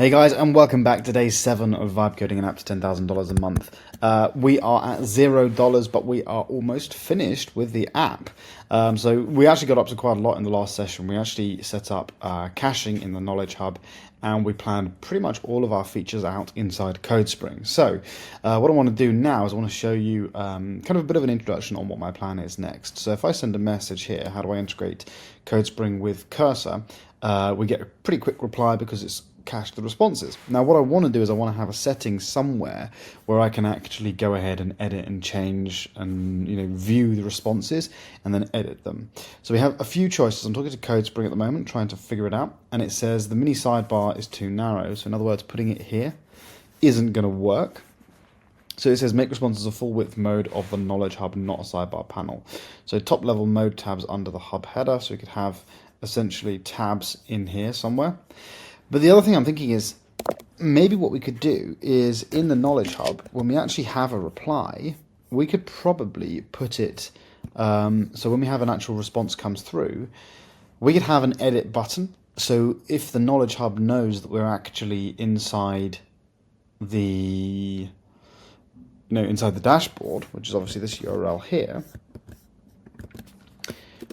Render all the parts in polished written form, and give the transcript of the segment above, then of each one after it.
Hey guys, and welcome back to day 7 of Vibe Coding an App to $10,000 a month. We are at $0, but we are almost finished with the app. So we actually got up to quite a lot in the last session. We actually set up caching in the Knowledge Hub, and we planned pretty much all of our features out inside CodeSpring. So what I want to do now is I want to show you kind of a bit of an introduction on what my plan is next. So if I send a message here, how do I integrate CodeSpring with Cursor? We get a pretty quick reply because it's cached the responses. Now what I want to do is I want to have a setting somewhere where I can actually go ahead and edit and change and view the responses and then edit them. So we have a few choices. I'm talking to CodeSpring at the moment, trying to figure it out, and it says the mini sidebar is too narrow. So in other words, putting it here isn't going to work. So it says make responses a full width mode of the Knowledge Hub, not a sidebar panel. So top level mode tabs under the hub header, so we could have essentially tabs in here somewhere. But the other thing I'm thinking is maybe what we could do is in the Knowledge Hub, when we actually have a reply, we could probably put it, so when we have an actual response comes through, we could have an edit button. So if the Knowledge Hub knows that we're actually inside the, inside the dashboard, which is obviously this URL here,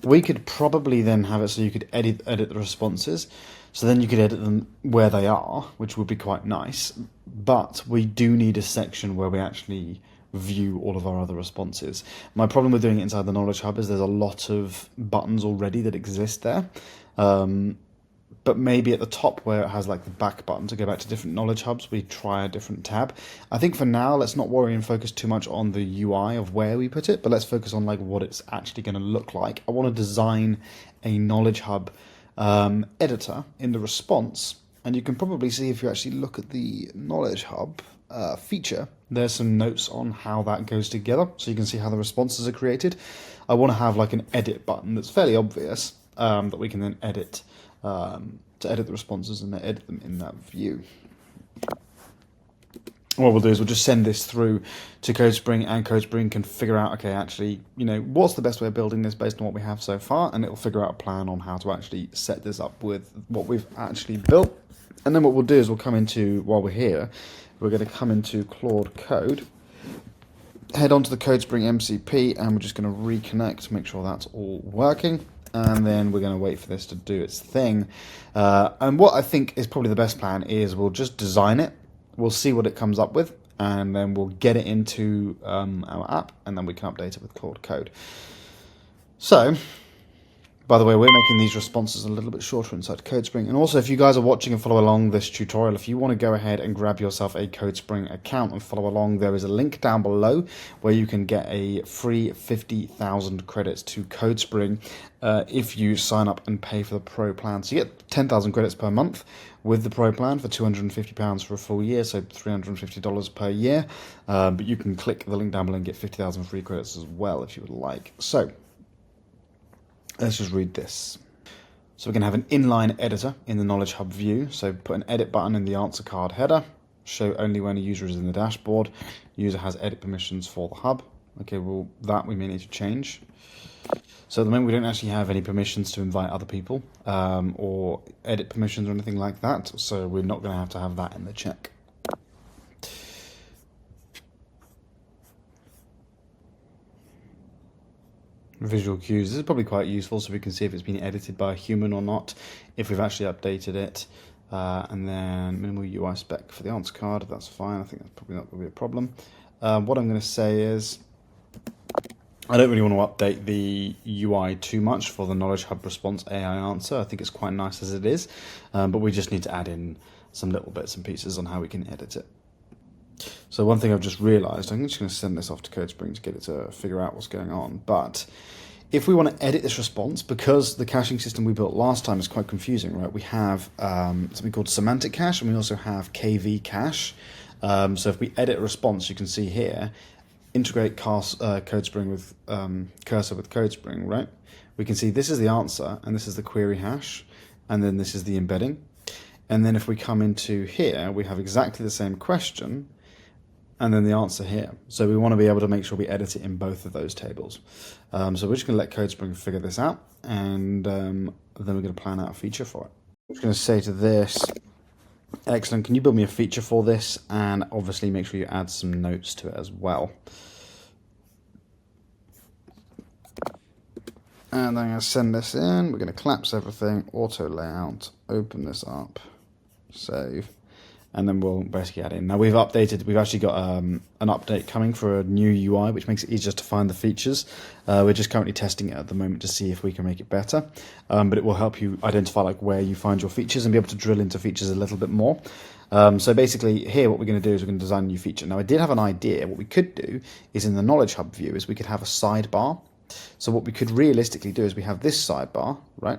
we could probably then have it so you could edit the responses. So then you could edit them where they are, which would be quite nice. But we do need a section where we actually view all of our other responses. My problem with doing it inside the Knowledge Hub is there's a lot of buttons already that exist there. But maybe at the top where it has like the back button to go back to different Knowledge Hubs, we try a different tab. I think for now, let's not worry and focus too much on the UI of where we put it, but let's focus on like what it's actually going to look like. I want to design a Knowledge Hub editor in the response, and you can probably see if you actually look at the Knowledge Hub feature, there's some notes on how that goes together, so you can see how the responses are created. I want to have like an edit button that's fairly obvious that we can then edit to edit the responses and then edit them in that view. What we'll do is we'll just send this through to CodeSpring, and CodeSpring can figure out, okay, actually, what's the best way of building this based on what we have so far, and it'll figure out a plan on how to actually set this up with what we've actually built. And then what we'll do is we'll come into, while we're here, we're going to come into Claude Code, head onto the CodeSpring MCP, and we're just going to reconnect, make sure that's all working. And then we're going to wait for this to do its thing. And what I think is probably the best plan is we'll just design it. We'll see what it comes up with, and then we'll get it into our app, and then we can update it with Claude Code. So, by the way, we're making these responses a little bit shorter inside CodeSpring. And also, if you guys are watching and follow along this tutorial, if you want to go ahead and grab yourself a CodeSpring account and follow along, there is a link down below where you can get a free 50,000 credits to CodeSpring if you sign up and pay for the Pro plan. So you get 10,000 credits per month with the Pro plan for £250 for a full year, so $350 per year. But you can click the link down below and get 50,000 free credits as well if you would like. So let's just read this. So we're going to have an inline editor in the Knowledge Hub view. So put an edit button in the answer card header. Show only when a user is in the dashboard. User has edit permissions for the hub. Okay, well, that we may need to change. So at the moment we don't actually have any permissions to invite other people or edit permissions or anything like that. So we're not going to have that in the check. Visual cues. This is probably quite useful so we can see if it's been edited by a human or not, if we've actually updated it. And then minimal UI spec for the answer card. That's fine. I think that's probably not going to be a problem. What I'm going to say is I don't really want to update the UI too much for the Knowledge Hub response AI answer. I think it's quite nice as it is, but we just need to add in some little bits and pieces on how we can edit it. So one thing I've just realized, I'm just going to send this off to CodeSpring to get it to figure out what's going on. But if we want to edit this response, because the caching system we built last time is quite confusing, right? We have something called semantic cache, and we also have KV cache. So if we edit a response, you can see here, integrate CodeSpring with Cursor with CodeSpring, right? We can see this is the answer, and this is the query hash, and then this is the embedding. And then if we come into here, we have exactly the same question, and then the answer here. So we want to be able to make sure we edit it in both of those tables. So we're just going to let CodeSpring figure this out, and then we're going to plan out a feature for it. I'm just going to say to this, Excellent. Can you build me a feature for this? And obviously make sure you add some notes to it as well. And I'm going to send this in. We're going to collapse everything, auto layout, open this up, save, and then we'll basically add in. Now we've actually got an update coming for a new UI, which makes it easier to find the features. We're just currently testing it at the moment to see if we can make it better. But it will help you identify like where you find your features and be able to drill into features a little bit more. So basically here what we're going to do is we're going to design a new feature. Now I did have an idea. What we could do is in the Knowledge Hub view is we could have a sidebar. So what we could realistically do is we have this sidebar, right?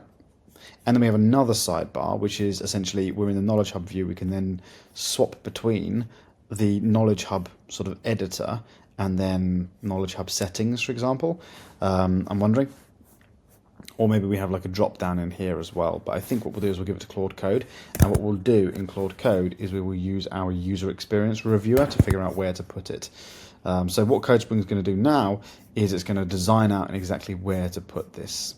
And then we have another sidebar, which is essentially we're in the Knowledge Hub view. We can then swap between the Knowledge Hub sort of editor and then Knowledge Hub settings, for example. I'm wondering. Or maybe we have like a drop down in here as well. But I think what we'll do is we'll give it to Claude Code. And what we'll do in Claude Code is we will use our user experience reviewer to figure out where to put it. So what CodeSpring is going to do now is it's going to design out exactly where to put this.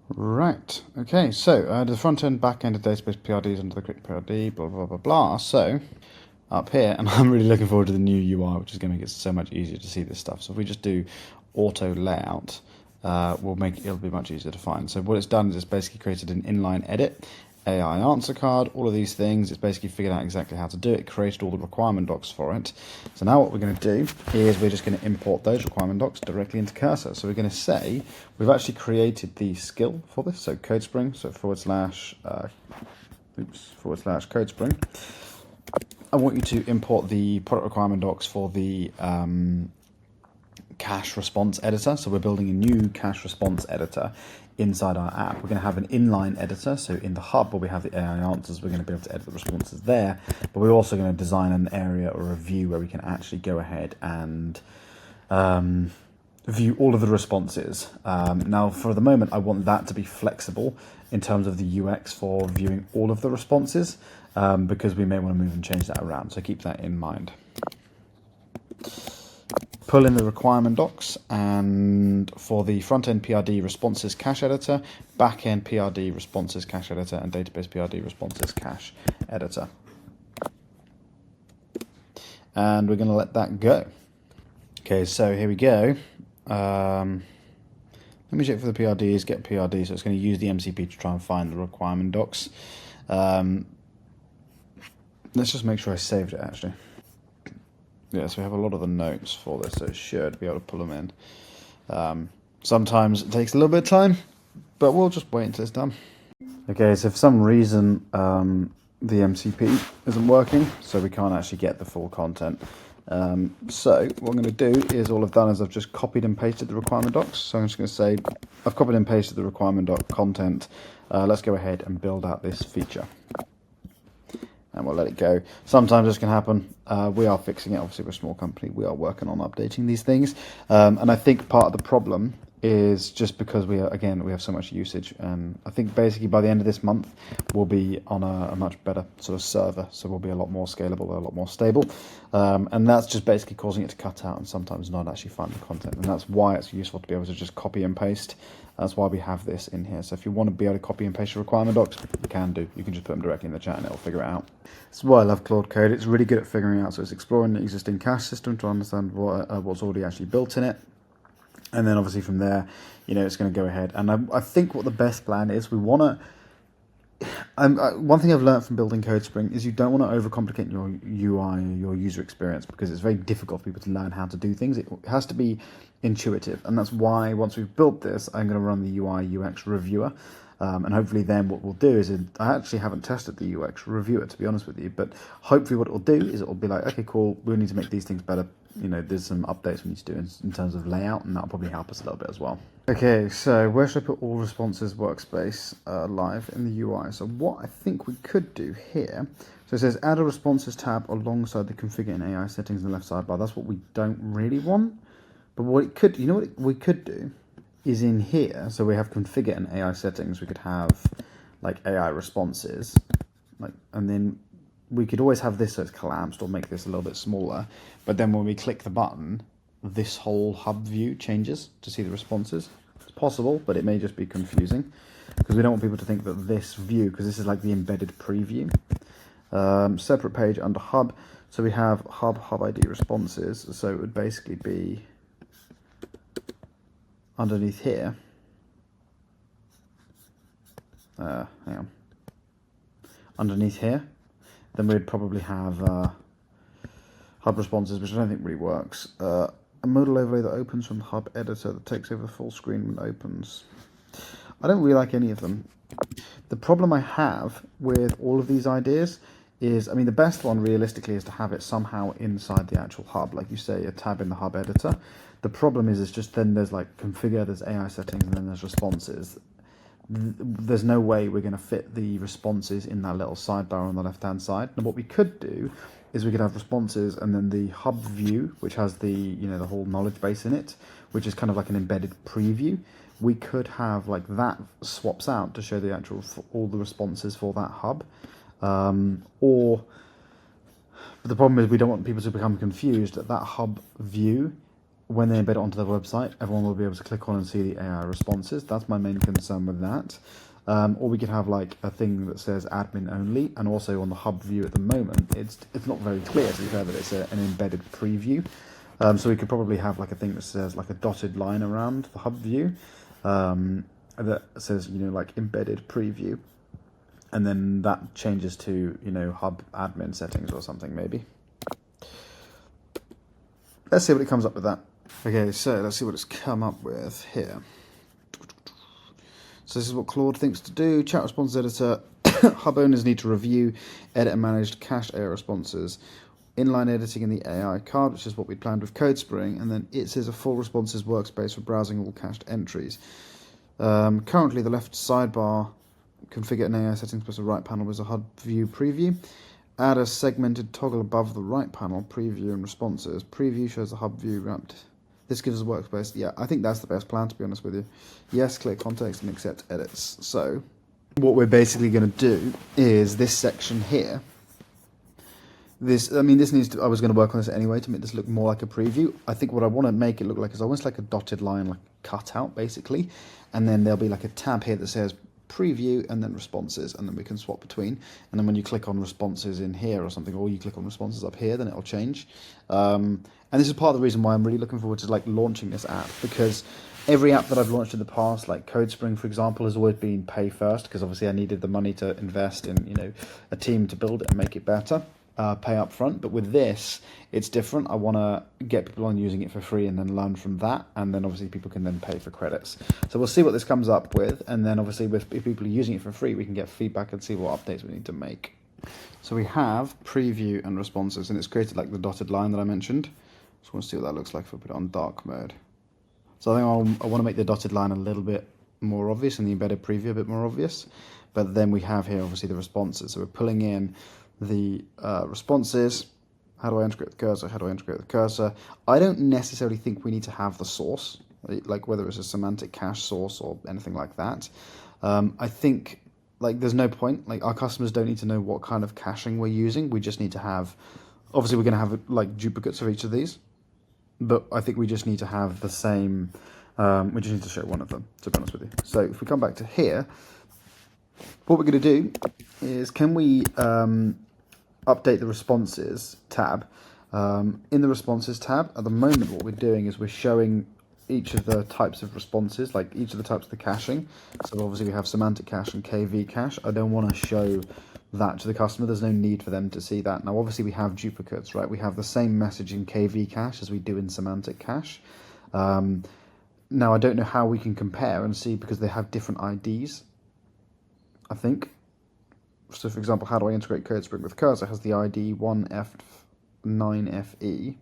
Right, okay, so the front end, back end of database PRDs under the quick PRD, blah, blah, blah, blah. So up here, and I'm really looking forward to the new UI, which is going to make it so much easier to see this stuff. So if we just do auto layout, it'll be much easier to find. So what it's done is it's basically created an inline edit, AI answer card, all of these things. It's basically figured out exactly how to do it, created all the requirement docs for it. So now what we're going to do is we're just going to import those requirement docs directly into Cursor. So we're going to say we've actually created the skill for this. So CodeSpring, so / CodeSpring. I want you to import the product requirement docs for the cache response editor. So we're building a new cache response editor inside our app. We're going to have an inline editor. So in the hub where we have the AI answers, we're going to be able to edit the responses there. But we're also going to design an area or a view where we can actually go ahead and view all of the responses. Now, for the moment, I want that to be flexible in terms of the UX for viewing all of the responses, because we may want to move and change that around. So keep that in mind. Pull in the requirement docs, and for the front-end PRD responses cache editor, back-end PRD responses cache editor, and database PRD responses cache editor. And we're going to let that go. Okay, so here we go. Let me check for the PRDs, get PRD, so it's going to use the MCP to try and find the requirement docs. Let's just make sure I saved it, actually. Yeah, so we have a lot of the notes for this, so it should be able to pull them in. Sometimes it takes a little bit of time, but we'll just wait until it's done. Okay, so for some reason the MCP isn't working, so we can't actually get the full content. So what I'm going to do is all I've done is I've just copied and pasted the requirement docs. So I'm just going to say I've copied and pasted the requirement doc content. Let's go ahead and build out this feature. And we'll let it go. Sometimes this can happen. We are fixing it. Obviously, we're a small company. We are working on updating these things. And I think part of the problem is just because we have so much usage. And I think basically by the end of this month, we'll be on a much better sort of server. So we'll be a lot more scalable, a lot more stable. And that's just basically causing it to cut out and sometimes not actually find the content. And that's why it's useful to be able to just copy and paste. That's why we have this in here. So if you want to be able to copy and paste your requirement docs, you can do. You can just put them directly in the chat and it'll figure it out. That's why I love Claude Code. It's really good at figuring out. So it's exploring the existing cache system to understand what's already actually built in it. And then obviously from there, it's going to go ahead. And I think what the best plan is, we want to... one thing I've learned from building CodeSpring is you don't want to overcomplicate your UI, your user experience, because it's very difficult for people to learn how to do things. It has to be intuitive, and that's why once we've built this, I'm going to run the UI UX reviewer, and hopefully then what we'll do is, I actually haven't tested the UX reviewer, to be honest with you, but hopefully what it will do is it will be like, okay, cool, we need to make these things better. There's some updates we need to do in terms of layout, and that'll probably help us a little bit as well. Okay, so where should I put all responses workspace live in the UI? So what I think we could do here, so it says add a responses tab alongside the configure and AI settings in the left sidebar. That's what we don't really want. But what it could, what we could do is in here, so we have configure and AI settings, we could have like AI responses, and then we could always have this so it's collapsed or make this a little bit smaller. But then when we click the button, this whole hub view changes to see the responses. Let's possible, but it may just be confusing because we don't want people to think that this view, because this is like the embedded preview. Separate page under hub. So we have hub ID responses. So it would basically be underneath here. Hang on. Underneath here, then we'd probably have hub responses, which I don't think really works. A modal overlay that opens from the hub editor that takes over the full screen when it opens. I don't really like any of them. The problem I have with all of these ideas is, I mean, the best one realistically is to have it somehow inside the actual hub, like you say, a tab in the hub editor. The problem is, it's just then there's like configure, there's AI settings, and then there's responses. There's no way we're going to fit the responses in that little sidebar on the left hand side. And what we could do is we could have responses and then the hub view, which has the, you know, the whole knowledge base in it, which is kind of like an embedded preview. We could have like that swaps out to show the actual all the responses for that hub. But the problem is we don't want people to become confused that hub view, when they embed it onto their website, everyone will be able to click on and see the AI responses. That's my main concern with that. Or we could have like a thing that says admin only, and also on the hub view at the moment, it's not very clear, to be fair, that it's an embedded preview. So we could probably have like a thing that says like a dotted line around the hub view that says, you know, like embedded preview, and then that changes to, you know, hub admin settings or something maybe. Let's see what it comes up with that. Okay, so let's see what it's come up with here. So this is what Claude thinks to do. Chat response editor. Hub owners need to review, edit and manage cached AI responses. Inline editing in the AI card, which is what we planned with CodeSpring. And then it says a full responses workspace for browsing all cached entries. Currently, the left sidebar, configure an AI settings plus the right panel is a hub view preview. Add a segmented toggle above the right panel, preview and responses. Preview shows the hub view wrapped. This gives us a workspace. Yeah, I think that's the best plan, to be honest with you. Yes, click context and accept edits. So what we're basically going to do is this section here. This needs to, I was going to work on this anyway to make this look more like a preview. I think what I want to make it look like is almost like a dotted line, like a cutout, basically. And then there'll be like a tab here that says preview and then responses, and then we can swap between. And then when you click on responses in here or something, or you click on responses up here, then it'll change. And this is part of the reason why I'm really looking forward to like launching this app, because every app that I've launched in the past, like CodeSpring, for example, has always been pay first, because obviously I needed the money to invest in, you know, a team to build it and make it better. Pay up front. But with this, it's different. I want to get people on using it for free and then learn from that, and then obviously people can then pay for credits. So we'll see what this comes up with, and then obviously if people are using it for free, we can get feedback and see what updates we need to make. So we have preview and responses, and it's created like the dotted line that I mentioned. Just want to see what that looks like if we put it on dark mode. So I think I want to make the dotted line a little bit more obvious and the embedded preview a bit more obvious. But then we have here obviously the responses. So we're pulling in the responses. How do I integrate the cursor? How do I integrate the cursor? I don't necessarily think we need to have the source, like whether it's a semantic cache source or anything like that. I think like there's no point. Like our customers don't need to know what kind of caching we're using. We just need to have, obviously we're going to have like duplicates of each of these, but I think we just need to have the same, we just need to show one of them, to be honest with you. So if we come back to here, what we're going to do is, can we update the responses tab? In the responses tab, at the moment what we're doing is we're showing each of the types of responses, like each of the types of the caching. So obviously we have semantic cache and KV cache. I don't want to show that to the customer. There's no need for them to see that. Now obviously we have duplicates, right? We have the same message in KV cache as we do in semantic cache. Now I don't know how we can compare and see, because they have different IDs, I think. So for example, how do I integrate CodeSpring with cursor? It has the ID 1F9FE.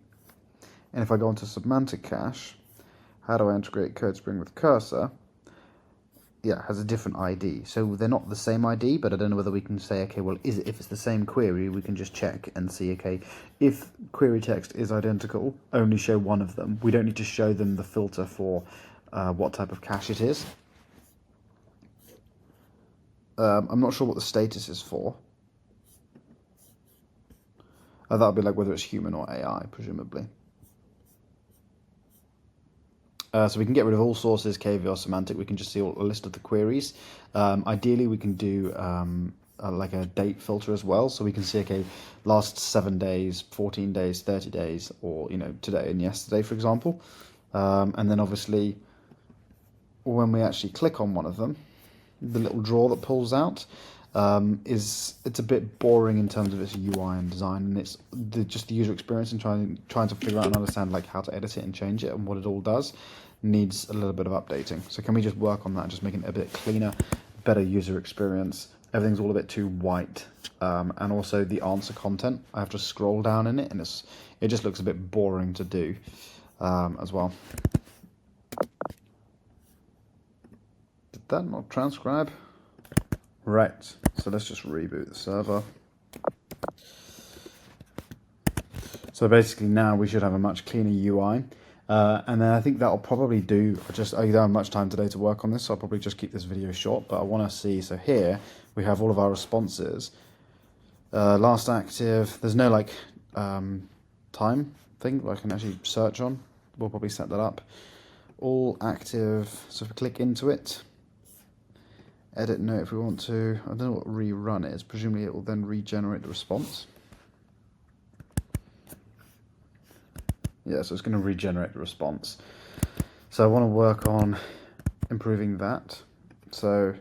And if I go onto semantic cache, how do I integrate CodeSpring with cursor? Yeah, it has a different ID. So they're not the same ID, but I don't know whether we can say, okay, well, if it's the same query, we can just check and see, okay, if query text is identical, only show one of them. We don't need to show them the filter for what type of cache it is. I'm not sure what the status is for. That'll be like whether it's human or AI, presumably. So we can get rid of all sources, KV or semantic. We can just see a list of the queries. Ideally, we can do like a date filter as well. So we can see, okay, last 7 days, 14 days, 30 days, or, today and yesterday, for example. And then obviously, when we actually click on one of them, the little drawer that pulls out, it's a bit boring in terms of its UI and design, and it's just the user experience and trying to figure out and understand like how to edit it and change it and what it all does needs a little bit of updating. So can we just work on that, just making it a bit cleaner, better user experience? Everything's all a bit too white, and also the answer content, I have to scroll down in it, and it just looks a bit boring to do as well. Did that not transcribe? Right, so let's just reboot the server. So basically now we should have a much cleaner UI. And then I think that'll probably do. I don't have much time today to work on this, so I'll probably just keep this video short. But I want to see, so here we have all of our responses. Last active, there's no like time thing that I can actually search on. We'll probably set that up. All active, so if we click into it, edit note if we want to. I don't know what rerun is. Presumably it will then regenerate the response. Yeah, so it's going to regenerate the response. So I want to work on improving that. So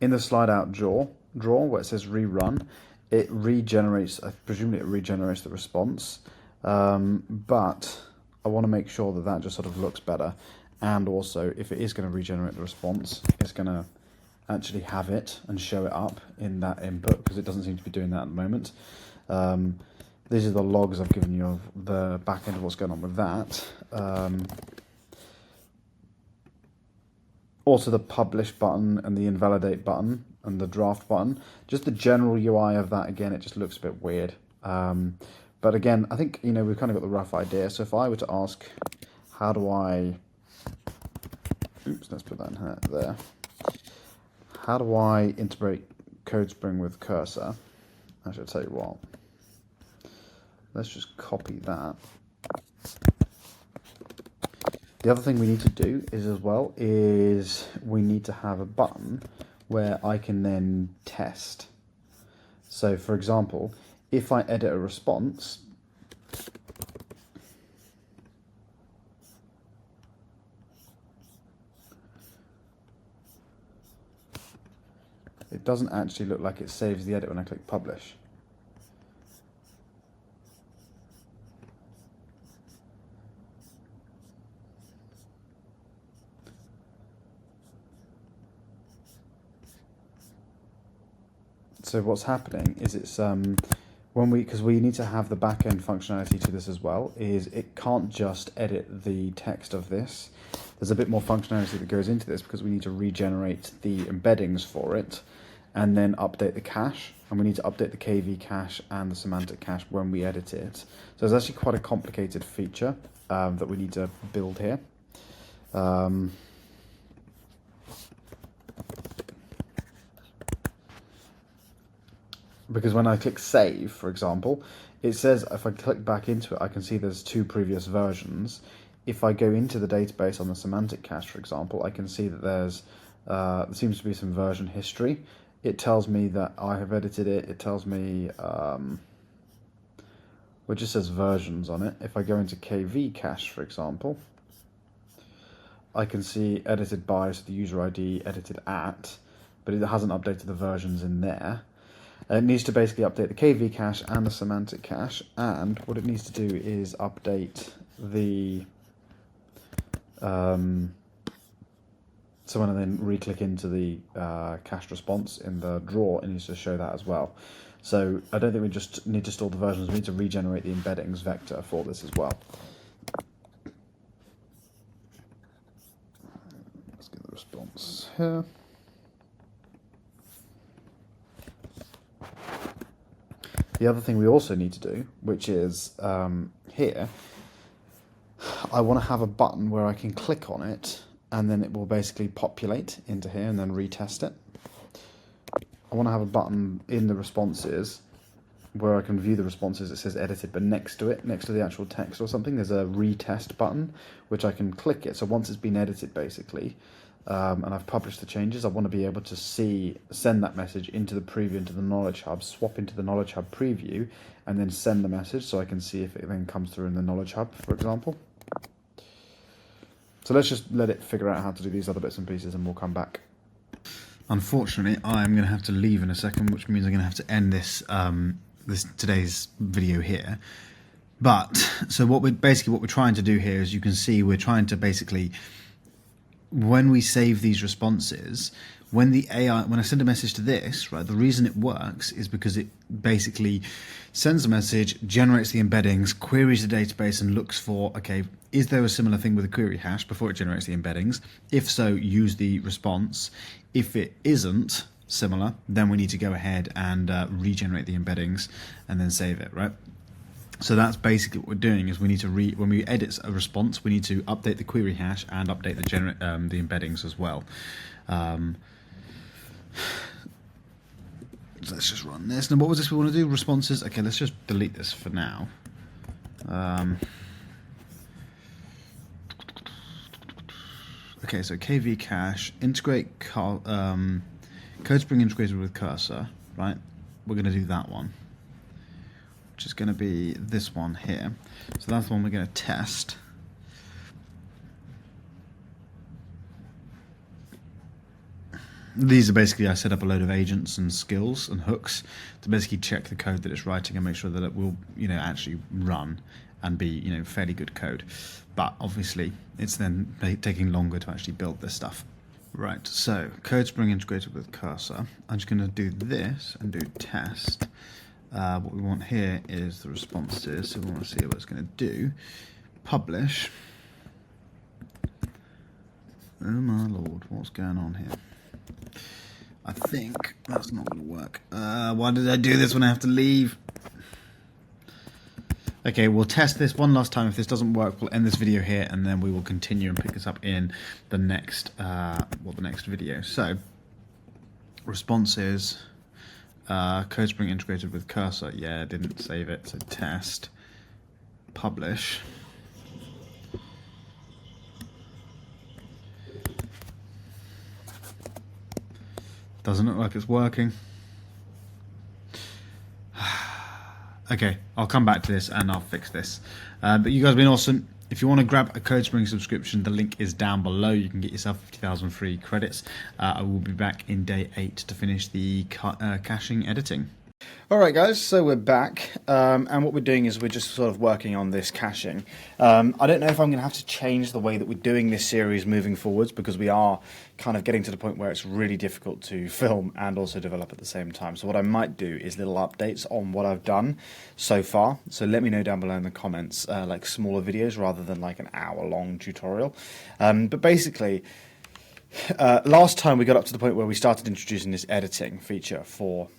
in the slide out drawer where it says rerun, it regenerates, presumably it regenerates the response. But I want to make sure that that just sort of looks better. And also, if it is going to regenerate the response, it's going to actually have it and show it up in that input, because it doesn't seem to be doing that at the moment. These are the logs I've given you of the back end of what's going on with that. Also the publish button and the invalidate button and the draft button. Just the general UI of that, again, it just looks a bit weird. But again, I think, we've kind of got the rough idea. So if I were to ask, how do I... Oops, let's put that in there. How do I integrate CodeSpring with Cursor? Actually, I'll tell you what. Let's just copy that. The other thing we need to do is we need to have a button where I can then test. So for example, if I edit a response, it doesn't actually look like it saves the edit when I click publish. So what's happening is it's because we need to have the backend functionality to this as well, is it can't just edit the text of this. There's a bit more functionality that goes into this, because we need to regenerate the embeddings for it and then update the cache, and we need to update the KV cache and the semantic cache when we edit it. So it's actually quite a complicated feature that we need to build here. Because when I click save, for example, it says if I click back into it, I can see there's 2 previous versions. If I go into the database on the semantic cache, for example, I can see that there seems to be some version history. It tells me that I have edited it. It tells me, it just says versions on it. If I go into KV cache, for example, I can see edited by, so the user ID edited at, but it hasn't updated the versions in there. It needs to basically update the KV cache and the semantic cache, and what it needs to do is update the so when I then re-click into the cached response in the drawer, it needs to show that as well. So I don't think we just need to store the versions, we need to regenerate the embeddings vector for this as well. Let's get the response here. The other thing we also need to do, which is here, I want to have a button where I can click on it and then it will basically populate into here and then retest it. I want to have a button in the responses where I can view the responses, it says edited, but next to it, next to the actual text or something, there's a retest button, which I can click it. So once it's been edited, basically, and I've published the changes, I want to be able to send that message into the preview, into the Knowledge Hub, swap into the Knowledge Hub preview, and then send the message so I can see if it then comes through in the Knowledge Hub, for example. So let's just let it figure out how to do these other bits and pieces, and we'll come back. Unfortunately, I'm going to have to leave in a second, which means I'm going to have to end this today's video here. But so what we're trying to do here is, you can see, we're trying to basically, when we save these responses, when I send a message to this, right, the reason it works is because it basically sends a message, generates the embeddings, queries the database, and looks for, okay, is there a similar thing with a query hash before it generates the embeddings? If so, use the response. If it isn't similar, then we need to go ahead and regenerate the embeddings and then save it, right? So that's basically what we're doing, is we need to when we edit a response, we need to update the query hash and update the embeddings as well. So let's just run this. Now, what was this we want to do? Responses. Okay, let's just delete this for now. Okay, so KV cache, integrate CodeSpring integrated with cursor, right? We're going to do that one, which is going to be this one here. So that's the one we're going to test. These are basically, I set up a load of agents and skills and hooks to basically check the code that it's writing and make sure that it will, actually run and be, fairly good code. But obviously, it's then taking longer to actually build this stuff. Right, so CodeSpring integrated with cursor. I'm just going to do this and do test. What we want here is the responses, so we want to see what it's going to do. Publish. Oh my lord, what's going on here? I think that's not going to work. Why did I do this when I have to leave? Okay, we'll test this one last time. If this doesn't work, we'll end this video here, and then we will continue and pick this up in the next the next video. So, responses, CodeSpring integrated with cursor. Yeah, didn't save it. So test, publish. Doesn't look like it's working. Okay, I'll come back to this and I'll fix this. But you guys have been awesome. If you want to grab a CodeSpring subscription, the link is down below. You can get yourself 50,000 free credits. I will be back in day 8 to finish the caching editing. Alright guys, so we're back, and what we're doing is we're just sort of working on this caching. I don't know if I'm going to have to change the way that we're doing this series moving forwards, because we are kind of getting to the point where it's really difficult to film and also develop at the same time. So what I might do is little updates on what I've done so far. So let me know down below in the comments, like smaller videos rather than like an hour-long tutorial. But basically, last time we got up to the point where we started introducing this editing feature for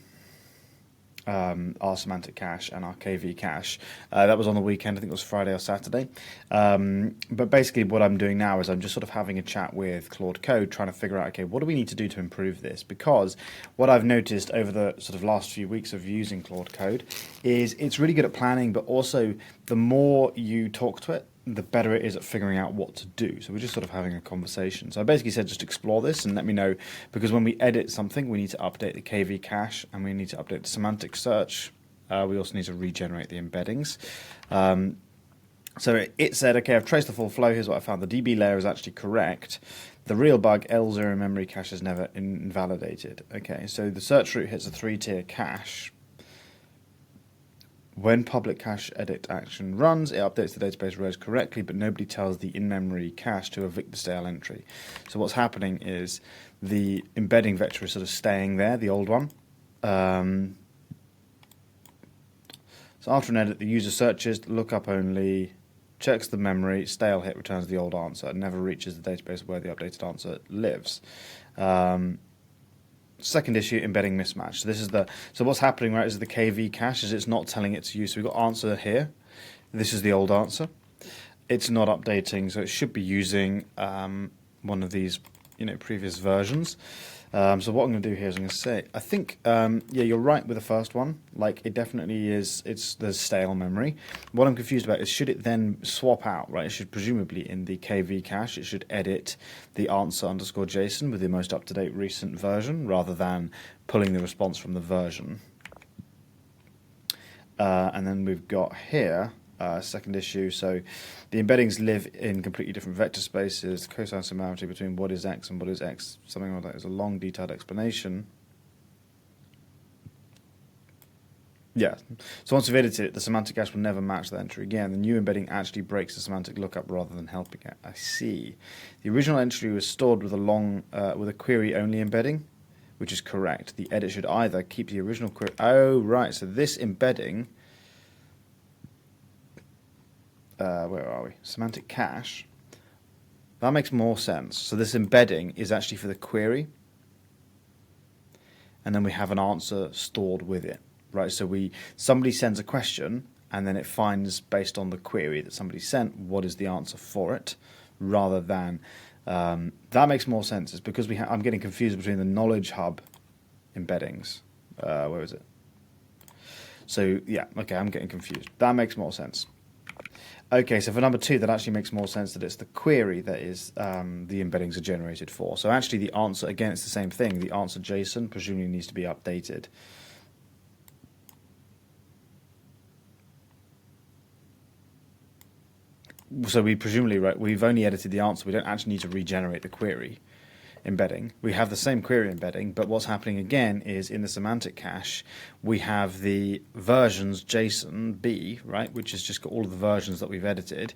our semantic cache and our KV cache. That was on the weekend. I think it was Friday or Saturday. But basically what I'm doing now is I'm just sort of having a chat with Claude Code, trying to figure out, okay, what do we need to do to improve this? Because what I've noticed over the sort of last few weeks of using Claude Code is it's really good at planning, but also the more you talk to it, the better it is at figuring out what to do. So we're just sort of having a conversation. So I basically said just explore this and let me know, because when we edit something, we need to update the KV cache and we need to update the semantic search. We also need to regenerate the embeddings. So it said, okay, I've traced the full flow. Here's what I found. The DB layer is actually correct. The real bug, L0 memory cache is never invalidated. Okay, so the search route hits a 3-tier cache. When public cache edit action runs, it updates the database rows correctly, but nobody tells the in-memory cache to evict the stale entry. So what's happening is the embedding vector is sort of staying there, the old one. So after an edit, the user searches, lookup only, checks the memory, stale hit returns the old answer, and never reaches the database where the updated answer lives. Second issue, embedding mismatch. So this is so what's happening, right, is the KV cache is it's not telling it to use. So we've got answer here. This is the old answer. It's not updating, so it should be using one of these, previous versions. So what I'm going to do here is I'm going to say, I think, yeah, you're right with the first one. Like, it definitely is, there's stale memory. What I'm confused about is, should it then swap out, right? It should presumably, in the KV cache, it should edit the answer underscore JSON with the most up-to-date recent version, rather than pulling the response from the version. And then we've got here, second issue, so the embeddings live in completely different vector spaces. The cosine similarity between what is x and what is x, something like that, is a long detailed explanation. Yeah, so once we've edited it, the semantic cache will never match the entry again. The new embedding actually breaks the semantic lookup rather than helping it. I see. The original entry was stored with a query-only embedding, which is correct. The edit should either keep the original query... Oh, right, so this embedding... where are we? Semantic cache. That makes more sense. So this embedding is actually for the query, and then we have an answer stored with it, right? So somebody sends a question, and then it finds, based on the query that somebody sent, what is the answer for it, rather than... that makes more sense. It's because I'm getting confused between the knowledge hub embeddings. Where is it? So, yeah, okay, I'm getting confused. That makes more sense. Okay, so for number 2, that actually makes more sense that it's the query that is the embeddings are generated for. So actually the answer, again, it's the same thing. The answer JSON presumably needs to be updated. So we presumably, right, we've only edited the answer. We don't actually need to regenerate the query embedding. We have the same query embedding, but what's happening again is in the semantic cache, we have the versions JSON B, right, which has just got all of the versions that we've edited.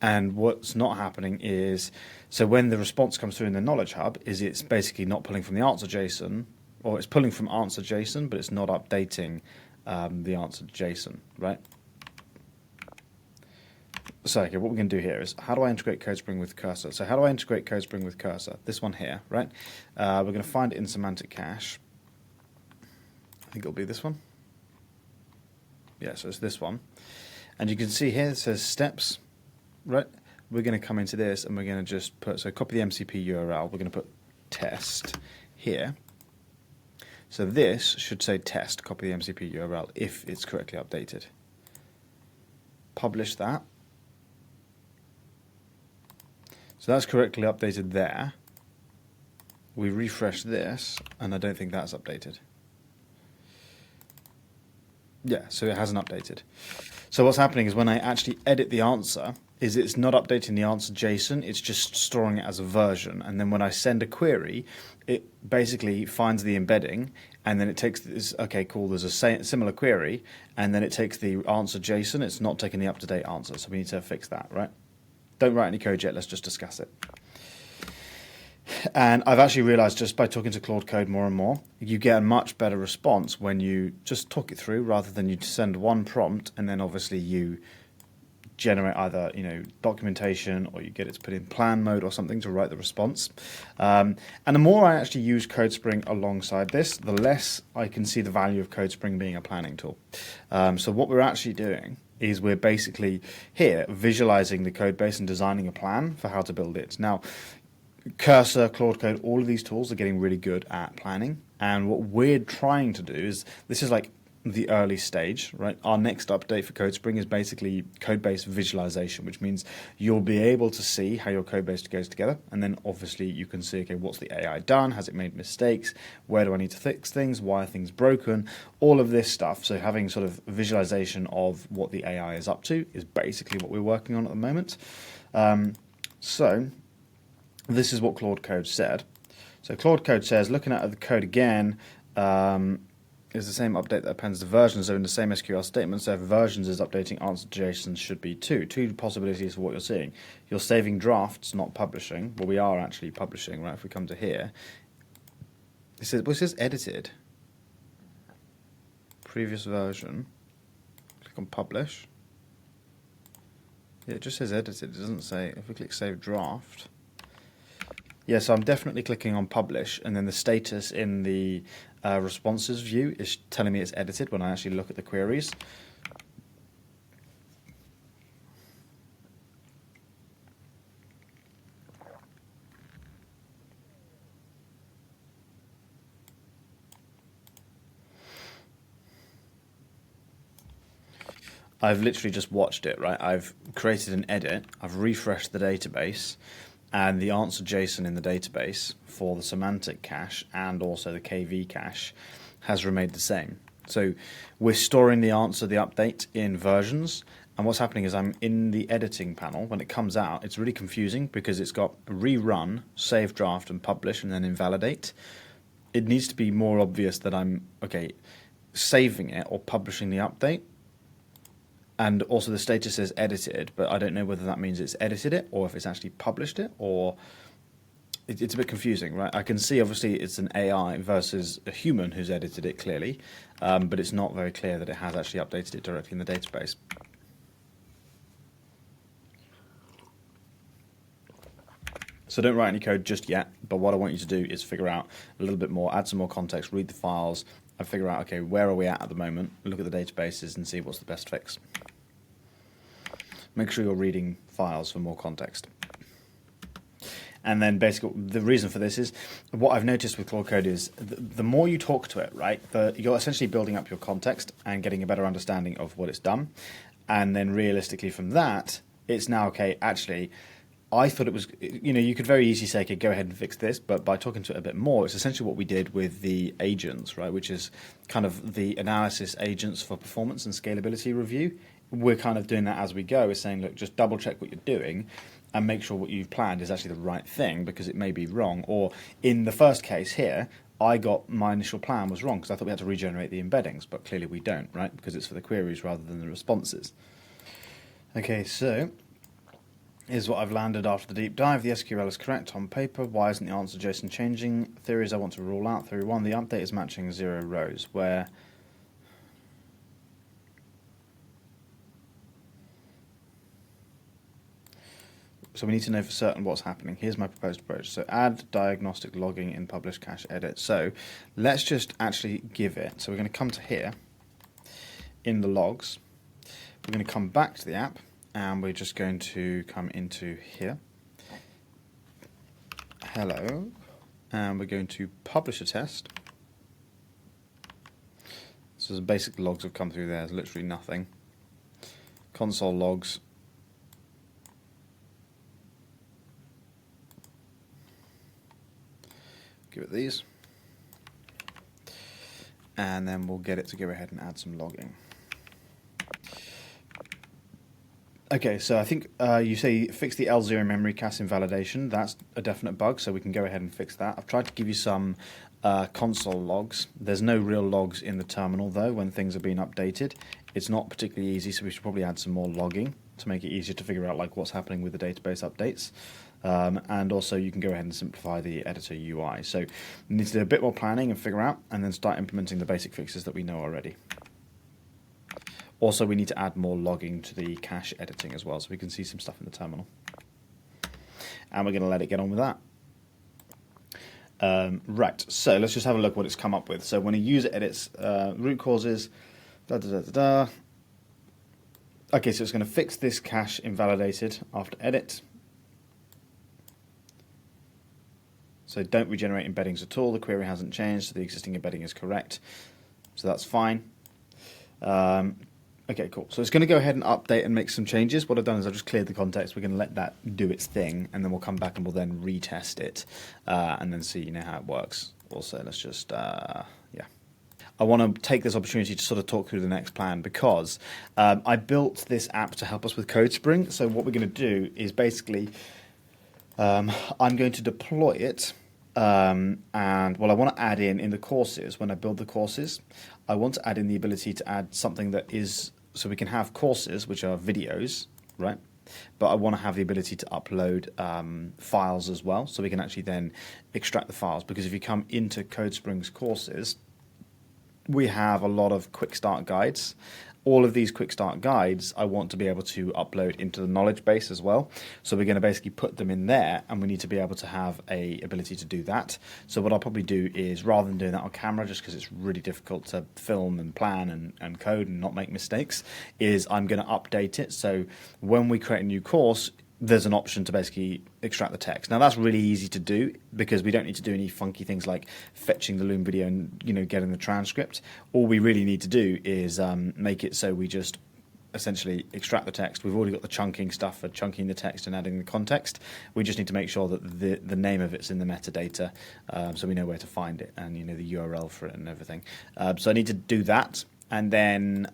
And what's not happening is, so when the response comes through in the knowledge hub, is it's basically not pulling from the answer JSON, or it's pulling from answer JSON, but it's not updating the answer JSON, right? So, okay, what we're going to do here is, how do I integrate CodeSpring with Cursor? So how do I integrate CodeSpring with Cursor? This one here, right? We're going to find it in semantic cache. I think it'll be this one. Yeah, so it's this one. And you can see here it says steps, right? We're going to come into this and we're going to just put, so copy the MCP URL. We're going to put test here. So this should say test, copy the MCP URL if it's correctly updated. Publish that. So that's correctly updated there. We refresh this, and I don't think that's updated. Yeah, so it hasn't updated. So what's happening is when I actually edit the answer, is it's not updating the answer JSON, it's just storing it as a version. And then when I send a query, it basically finds the embedding, and then it takes this, okay, cool, there's a similar query, and then it takes the answer JSON, it's not taking the up-to-date answer, so we need to fix that, right? Don't write any code yet, let's just discuss it. And I've actually realized just by talking to Claude Code more and more, you get a much better response when you just talk it through rather than you send one prompt and then obviously you generate either documentation or you get it to put in plan mode or something to write the response. And the more I actually use CodeSpring alongside this, the less I can see the value of CodeSpring being a planning tool. So what we're actually doing is we're basically here visualizing the code base and designing a plan for how to build it. Now, Cursor, Claude Code, all of these tools are getting really good at planning. And what we're trying to do is, this is like the early stage, right? Our next update for CodeSpring is basically code-based visualization, which means you'll be able to see how your code base goes together. And then obviously you can see, okay, what's the AI done? Has it made mistakes? Where do I need to fix things? Why are things broken? All of this stuff. So having sort of visualization of what the AI is up to is basically what we're working on at the moment. So this is what Claude Code said. So Claude Code says, looking at the code again, is the same update that appends the versions. So in the same SQL statement, so if versions is updating, answer JSON should be 2. 2 possibilities for what you're seeing. You're saving drafts, not publishing. Well, we are actually publishing, right? If we come to here, it says edited. Previous version. Click on publish. Yeah, it just says edited. It doesn't say, if we click save draft. Yeah, so I'm definitely clicking on publish, and then the status in the responses view is telling me it's edited when I actually look at the queries. I've literally just watched it, right? I've created an edit, I've refreshed the database, and the answer JSON in the database for the semantic cache and also the KV cache has remained the same. So we're storing the answer, the update, in versions, and what's happening is I'm in the editing panel. When it comes out, it's really confusing because it's got rerun, save draft, and publish, and then invalidate. It needs to be more obvious that I'm, saving it or publishing the update. And also the status says edited, but I don't know whether that means it's edited it or if it's actually published it, or it's a bit confusing, right? I can see obviously it's an AI versus a human who's edited it clearly, but it's not very clear that it has actually updated it directly in the database. So don't write any code just yet, but what I want you to do is figure out a little bit more, add some more context, read the files, and figure out, okay, where are we at the moment, look at the databases and see what's the best fix. Make sure you're reading files for more context. And then basically the reason for this is, what I've noticed with Claude Code is the more you talk to it, right, you're essentially building up your context and getting a better understanding of what it's done. And then realistically from that, it's now, okay, actually, I thought it was, you could very easily say, okay, go ahead and fix this, but by talking to it a bit more, it's essentially what we did with the agents, right, which is kind of the analysis agents for performance and scalability review. We're kind of doing that as we go. We're saying, look, just double check what you're doing and make sure what you've planned is actually the right thing, because it may be wrong. Or in the first case here, my initial plan was wrong because I thought we had to regenerate the embeddings, but clearly we don't, right, because it's for the queries rather than the responses. Okay, so is what I've landed after the deep dive. The SQL is correct on paper. Why isn't the answer JSON changing? Theories I want to rule out. Theory 1, the update is matching 0 rows, where so we need to know for certain what's happening. Here's my proposed approach. So add diagnostic logging in publish cache edit. So let's just actually give it. So we're going to come to here in the logs. We're going to come back to the app. And we're just going to come into here, hello, and we're going to publish a test. So the basic logs have come through there, there's literally nothing. Console logs. Give it these. And then we'll get it to go ahead and add some logging. Okay, so I think you say fix the L0 memory cache invalidation. That's a definite bug, so we can go ahead and fix that. I've tried to give you some console logs. There's no real logs in the terminal, though, when things are being updated. It's not particularly easy, so we should probably add some more logging to make it easier to figure out what's happening with the database updates. And also, you can go ahead and simplify the editor UI. So you need to do a bit more planning and figure out, and then start implementing the basic fixes that we know already. Also, we need to add more logging to the cache editing as well, so we can see some stuff in the terminal. And we're going to let it get on with that. Right, so let's just have a look what it's come up with. So when a user edits root causes, Okay, so it's going to fix this cache invalidated after edit. So don't regenerate embeddings at all. The query hasn't changed, so the existing embedding is correct. So that's fine. Okay, cool. So it's going to go ahead and update and make some changes. What I've done is I've just cleared the context. We're going to let that do its thing, and then we'll come back and we'll then retest it, and then see how it works. Also, let's just, I want to take this opportunity to sort of talk through the next plan, because I built this app to help us with CodeSpring. So what we're going to do is basically, I'm going to deploy it, and I want to add in the courses. When I build the courses, I want to add in the ability to add something that is, so we can have courses, which are videos, right? But I want to have the ability to upload files as well, so we can actually then extract the files. Because if you come into CodeSpring's courses, we have a lot of quick start guides. All of these quick start guides I want to be able to upload into the knowledge base as well. So we're going to basically put them in there, and we need to be able to have a ability to do that. So what I'll probably do is, rather than doing that on camera, just because it's really difficult to film and plan and code and not make mistakes, is I'm going to update it. So when we create a new course, there's an option to basically extract the text. Now that's really easy to do, because we don't need to do any funky things like fetching the Loom video and getting the transcript. All we really need to do is make it so we just essentially extract the text. We've already got the chunking stuff for chunking the text and adding the context. We just need to make sure that the name of it's in the metadata, so we know where to find it, and the URL for it and everything. So I need to do that, and then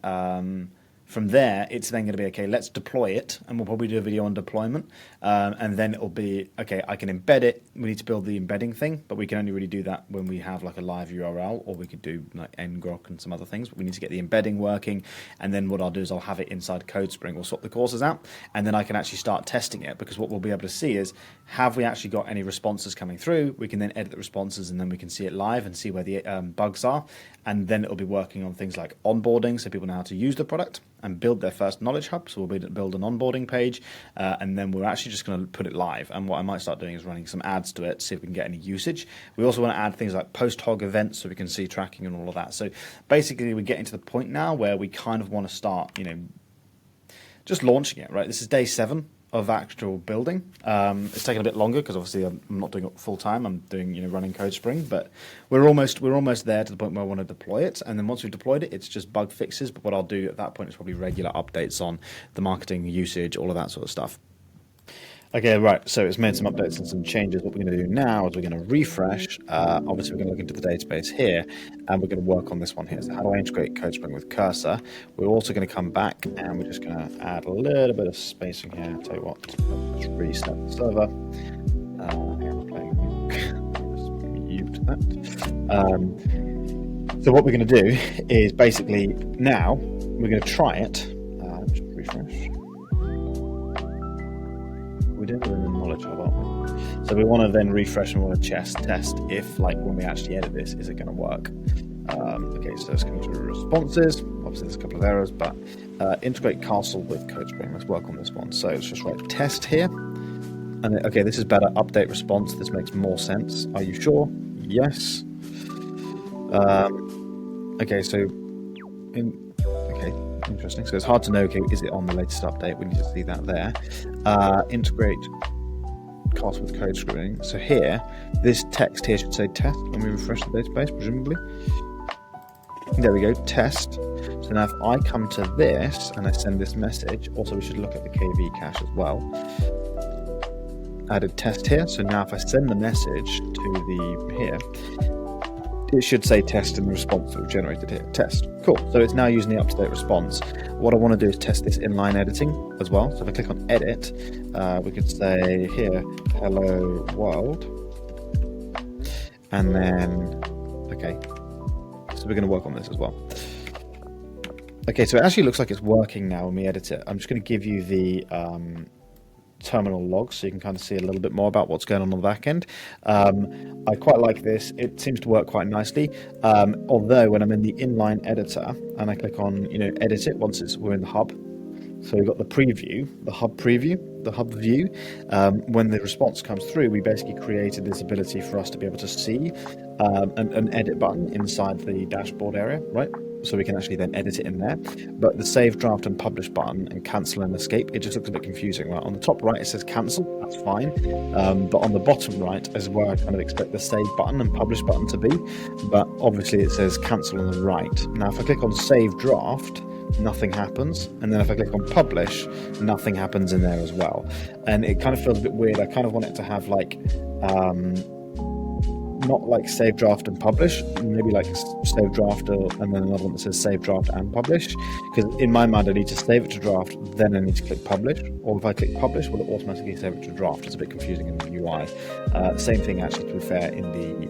from there, it's then going to be, okay, let's deploy it, and we'll probably do a video on deployment, and then it'll be, okay, I can embed it. We need to build the embedding thing, but we can only really do that when we have like a live URL, or we could do like ngrok and some other things, but we need to get the embedding working, and then what I'll do is I'll have it inside CodeSpring. We'll swap the courses out, and then I can actually start testing it, because what we'll be able to see is, have we actually got any responses coming through? We can then edit the responses, and then we can see it live and see where the bugs are, and then it'll be working on things like onboarding, so people know how to use the product and build their first knowledge hub. So we'll build an onboarding page, and then we're actually just going to put it live. And what I might start doing is running some ads to it, see if we can get any usage. We also want to add things like post-hog events, so we can see tracking and all of that. So basically, we're getting to the point now where we kind of want to start, just launching it, right? This is day 7 of actual building. It's taken a bit longer because obviously I'm not doing it full time. I'm doing running CodeSpring, but we're almost there to the point where I want to deploy it. And then once we've deployed it, it's just bug fixes. But what I'll do at that point is probably regular updates on the marketing, usage, all of that sort of stuff. Okay, right, so it's made some updates and some changes. What we're going to do now is we're going to refresh. Obviously, we're going to look into the database here, and we're going to work on this one here. So how do I integrate CodeSpring with Cursor? We're also going to come back, and we're just going to add a little bit of spacing here. I'll tell you what, let's reset the server. I'm playing mute that. So what we're going to do is basically now we're going to try it. Just refresh. We didn't really knowledge hub, aren't we? So we want to then refresh and we want to test if, like, when we actually edit this, is it going to work? Okay, so let's come to responses. Obviously, there's a couple of errors, but integrate Castle with CodeSpring. Let's work on this one. So let's just write test here. And okay, this is better. Update response. This makes more sense. Are you sure? Yes. Okay, so interesting. So it's hard to know, okay, is it on the latest update? We need to see that there. Integrate Castle with CodeSpring. So here, this text here should say test when we refresh the database, presumably. There we go, test. So now if I come to this and I send this message, also we should look at the KV cache as well. Added test here. So now if I send the message to here, it should say test in the response that we've generated here. Test. Cool. So it's now using the up-to-date response. What I want to do is test this inline editing as well. So if I click on edit, we could say here, hello world. And then, okay. So we're going to work on this as well. Okay, so it actually looks like it's working now when we edit it. I'm just going to give you the terminal logs so you can kind of see a little bit more about what's going on the back end. I quite like this. It seems to work quite nicely. Although when I'm in the inline editor and I click on edit it once we're in the hub, so we've got the preview, the hub preview, the hub view. When the response comes through, we basically created this ability for us to be able to see an edit button inside the dashboard area, right? So we can actually then edit it in there. But the save, draft, and publish button and cancel and escape, it just looks a bit confusing, right? On the top right, it says cancel, that's fine. But on the bottom right is where I kind of expect the save button and publish button to be. But obviously it says cancel on the right. Now, if I click on save draft, nothing happens. And then if I click on publish, nothing happens in there as well. And it kind of feels a bit weird. I kind of want it to have like, not like save draft and publish, maybe like save draft and then another one that says save draft and publish, because in my mind I need to save it to draft, then I need to click publish, or if I click publish, will it automatically save it to draft? It's a bit confusing in the UI. Same thing actually, to be fair, in the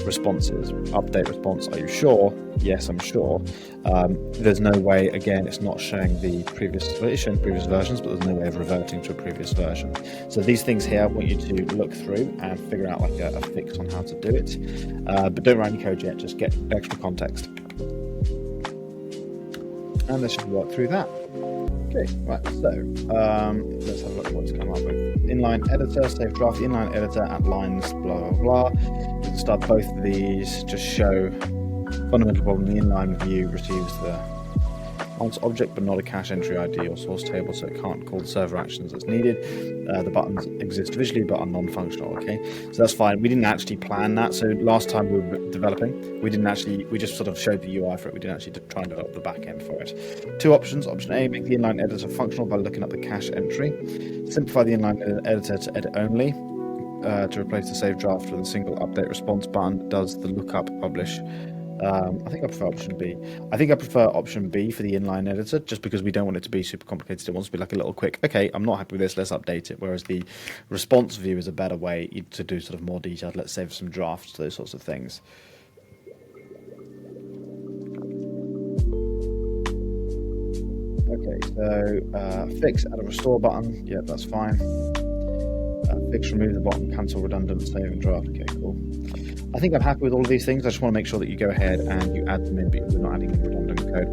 responses. Update response, are you sure? Yes, I'm sure. There's no way, again, it's not showing the previous, well, it's showing previous versions, but there's no way of reverting to a previous version. So these things here, I want you to look through and figure out like a fix on how to do it. But don't write any code yet, just get extra context. And let's just work through that. Okay, right, so let's have a look at what's come up with. Inline editor, save draft, inline editor, add lines, blah, blah, blah. Let's start both of these, just show fundamental problem. The inline view receives the answer object, but not a cache entry ID or source table, so it can't call the server actions as needed. The buttons exist visually but are non-functional. Okay, so that's fine. We didn't actually plan that. So last time we were developing, we just sort of showed the UI for it. We didn't actually try and develop the backend for it. Two options. Option A: make the inline editor functional by looking up the cache entry. Simplify the inline editor to edit only. To replace the save draft with a single update response button that does the lookup publish. I think I prefer option B. I think I prefer option B for the inline editor, just because we don't want it to be super complicated. It wants to be like a little quick, okay, I'm not happy with this, let's update it. Whereas the response view is a better way to do sort of more detailed, let's save some drafts, those sorts of things. Okay, so fix, add a restore button. Yeah, that's fine. Fix, remove the bottom, cancel redundant, save and draft. Okay, cool. I think I'm happy with all of these things. I just want to make sure that you go ahead and you add them in, but we're not adding in redundant code.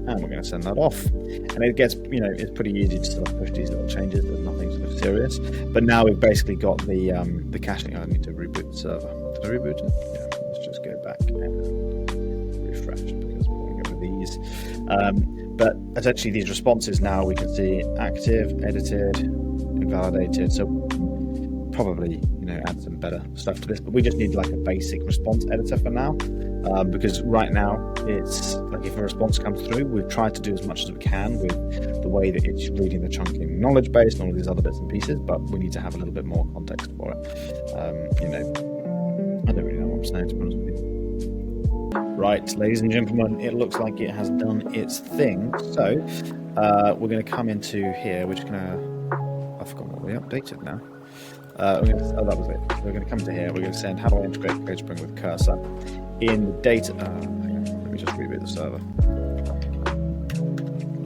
And we're going to send that off. And it gets, it's pretty easy to sort of push these little changes. There's nothing sort of serious. But now we've basically got the caching. I need to reboot the server. Did I reboot it? Yeah, let's just go back and refresh because we want to go with these. But essentially these responses now we can see active, edited, invalidated. So probably add some better stuff to this, but we just need like a basic response editor for now, because right now it's like if a response comes through, we've tried to do as much as we can with the way that it's reading the chunking knowledge base and all of these other bits and pieces, but we need to have a little bit more context for it. I don't really know what I'm saying, to be honest with you. Right, ladies and gentlemen, it looks like it has done its thing. So we're going to come into here. We're just going to, I forgot what we updated now. That was it. So we're going to come to here. We're going to send how do I integrate CodeSpring with Cursor in the data. Let me just reboot the server. I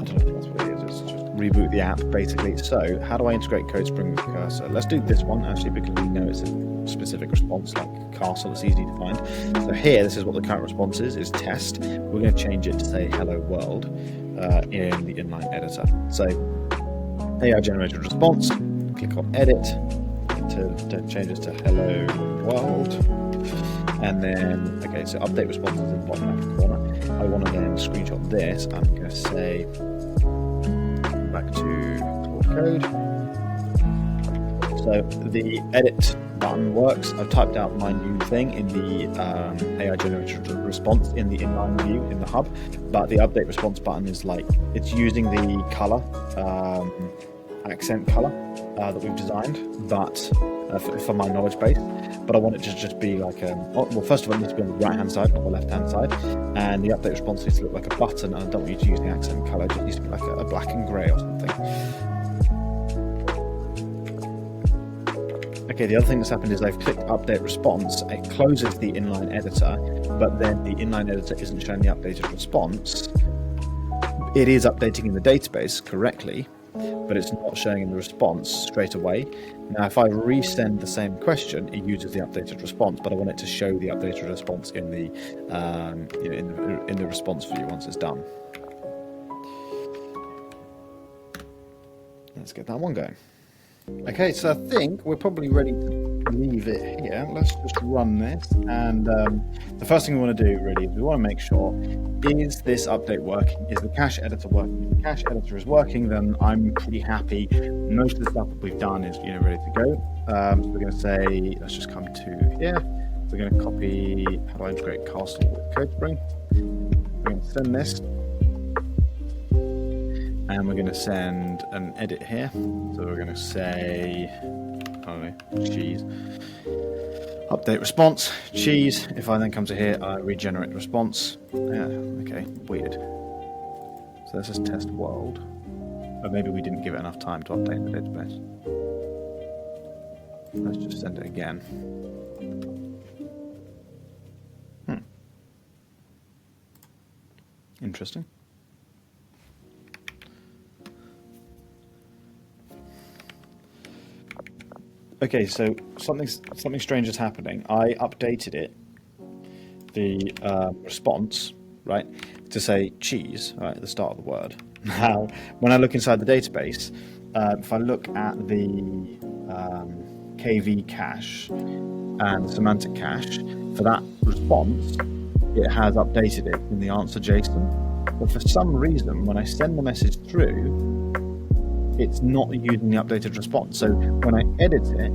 don't know if that's what it is. It's just reboot the app basically. So how do I integrate CodeSpring with Cursor? Let's do this one actually, because we know it's a specific response like castle. It's easy to find. So here, this is what the current response is test. We're going to change it to say hello world in the inline editor. So AI generated response. Click on edit. To change this to hello world, and then okay, so update responses in the bottom left corner. I want to then screenshot this. I'm going to say back to Claude Code. So the edit button works. I've typed out my new thing in the AI generated response in the inline view in the hub, but the update response button is like it's using the color. Accent color that we've designed, but for my knowledge base, but I want it to just be like well, first of all, it needs to be on the right hand side, not the left hand side, and the update response needs to look like a button, and I don't want you to use the accent color, it just needs to be like a black and gray or something. Okay, the other thing that's happened is I've clicked update response, it closes the inline editor, but then the inline editor isn't showing the updated response. It is updating in the database correctly, but it's not showing in the response straight away. Now, if I resend the same question, it uses the updated response, but I want it to show the updated response in the in the response view once it's done. Let's get that one going. Okay, so I think we're probably ready to leave it here. Let's just run this, and the first thing we want to do really is we want to make sure, is this update working? Is the cache editor working? If the cache editor is working, then I'm pretty happy. Most of the stuff that we've done is ready to go. So we're going to say, let's just come to here. We're going to copy how do I integrate Castle with CodeSpring. We're going to send this. And we're going to send an edit here. So we're going to say, cheese. Update response, cheese. If I then come to here, I regenerate the response. Yeah, okay, weird. So let's just test world. Or maybe we didn't give it enough time to update the database. Let's just send it again. Interesting. Okay, so something strange is happening. I updated it, the response, right, to say cheese, right, at the start of the word. Now, when I look inside the database, if I look at the KV cache and semantic cache, for that response, it has updated it in the answer JSON. But for some reason, when I send the message through, it's not using the updated response. So when I edit it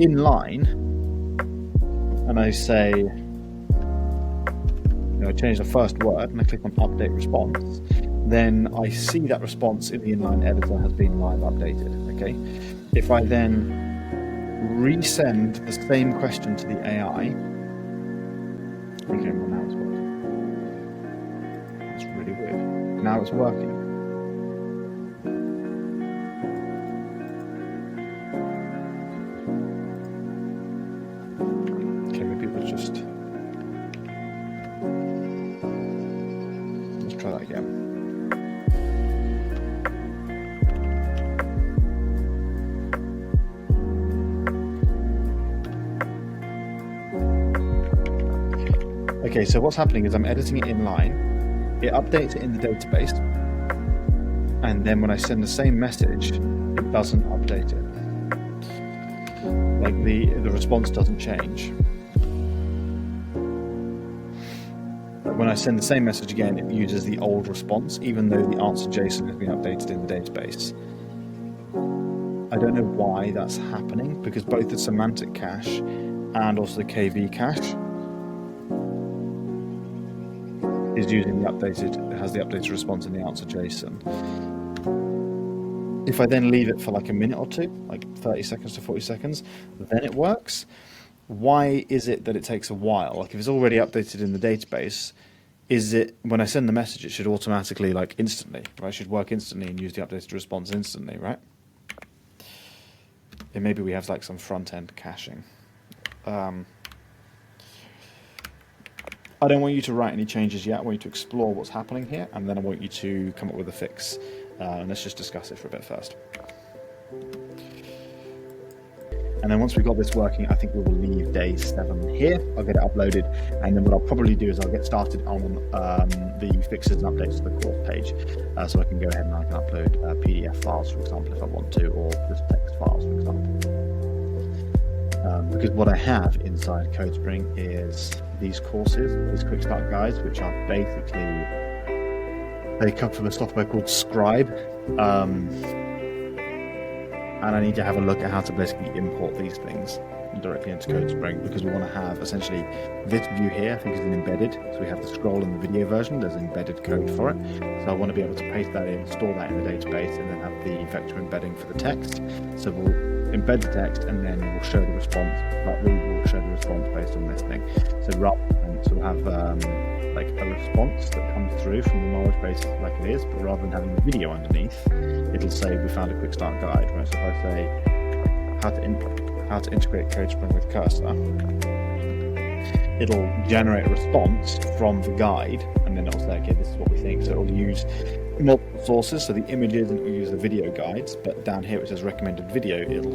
in line, and I say, I change the first word and I click on update response, then I see that response in the inline editor has been live updated. Okay. If I then resend the same question to the AI, okay, well now it's working. That's really weird. Now it's working. Okay, maybe it was just. Let's try that again. Okay, so what's happening is I'm editing it in line, it updates it in the database, and then when I send the same message, it doesn't update it. Like the response doesn't change. But when I send the same message again, it uses the old response, even though the answer JSON has been updated in the database. I don't know why that's happening, because both the semantic cache and also the KV cache is using the updated, it has the updated response in the answer JSON. If I then leave it for like a minute or two, like 30 seconds to 40 seconds, then it works. Why is it that it takes a while? Like if it's already updated in the database, is it, when I send the message, it should automatically, like instantly, right? It should work instantly and use the updated response instantly, right? And maybe we have like some front-end caching. I don't want you to write any changes yet. I want you to explore what's happening here, and then I want you to come up with a fix. And let's just discuss it for a bit first. And then once we've got this working, I think we will leave day 7 here. I'll get it uploaded, and then what I'll probably do is I'll get started on the fixes and updates to the course page, so I can go ahead and I can upload PDF files, for example, if I want to, or just text files, for example. Because what I have inside CodeSpring is these courses, these quick start guides, which are basically, they come from a software called Scribe, and I need to have a look at how to basically import these things directly into CodeSpring, because we want to have essentially this view here, I think is an embedded, so we have the scroll in the video version, there's embedded code for it, so I want to be able to paste that in, store that in the database, and then have the vector embedding for the text. So we'll embed the text and then we'll show the response, like we will show the response based on this thing. So rather than, so we'll have like a response that comes through from the knowledge base like it is, but rather than having the video underneath, it'll say we found a quick start guide, right? So if I say how to integrate CodeSpring with Cursor, it'll generate a response from the guide, and then it'll say, okay, this is what we think. So it'll use multiple sources, so the images, and it will use the video guides, but down here it says recommended video, it'll